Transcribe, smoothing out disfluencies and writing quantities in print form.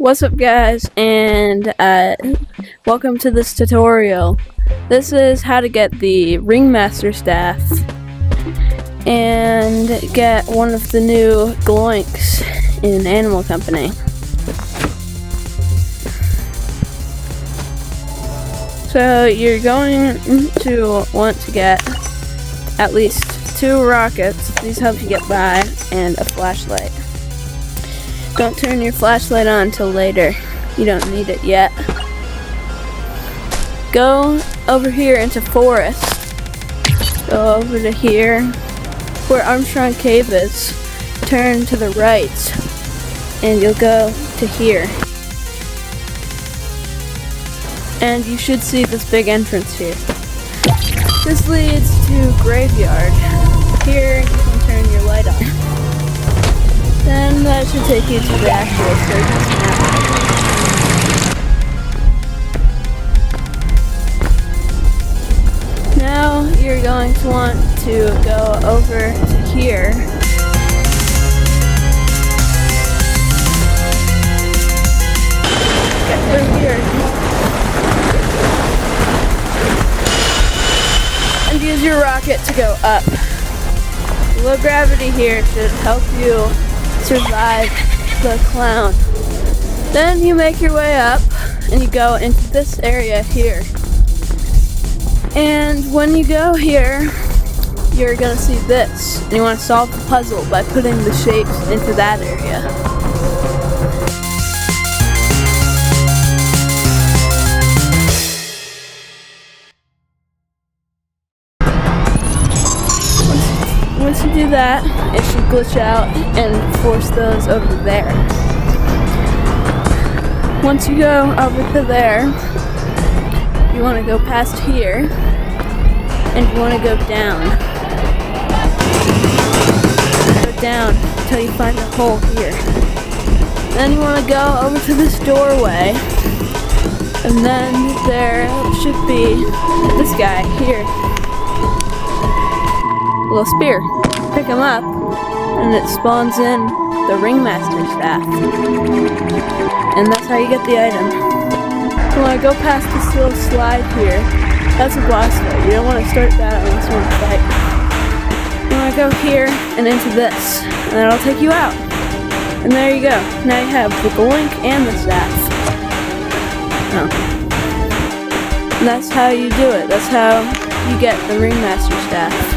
What's up guys, and welcome to this tutorial. This is how to get the Ringmaster Staff and get one of the new Gloinks in Animal Company. So you're going to want to get at least 2 rockets, these help you get by, and a flashlight. Don't turn your flashlight on until later. You don't need it yet. Go over here into forest. Go over to here where Armstrong Cave is. Turn to the right and you'll go to here. And you should see this big entrance here. This leads to Graveyard. Here you can turn your light on. Then that should take you to the actual circus map. Now you're going to want to go over to here. Get through here. And use your rocket to go up. Low gravity here should help you survive the clown. Then you make your way up and you go into this area here. And when you go here, you're gonna see this. And you want to solve the puzzle by putting the shapes into that area. Once you do that, it should glitch out and force those over there. Once you go over to there, you want to go past here, and you want to go down. Go down until you find a hole here. Then you want to go over to this doorway, and then there should be this guy here. Little spear. Pick him up, and it spawns in the Ringmaster Staff. And that's how you get the item. You want to go past this little slide here. That's a boss fight. You don't want to start that unless you want to fight. You want to go here and into this, and that'll take you out. And there you go. Now you have the Gloink and the staff. Oh. And that's how you do it. That's how you get the Ringmaster Staff.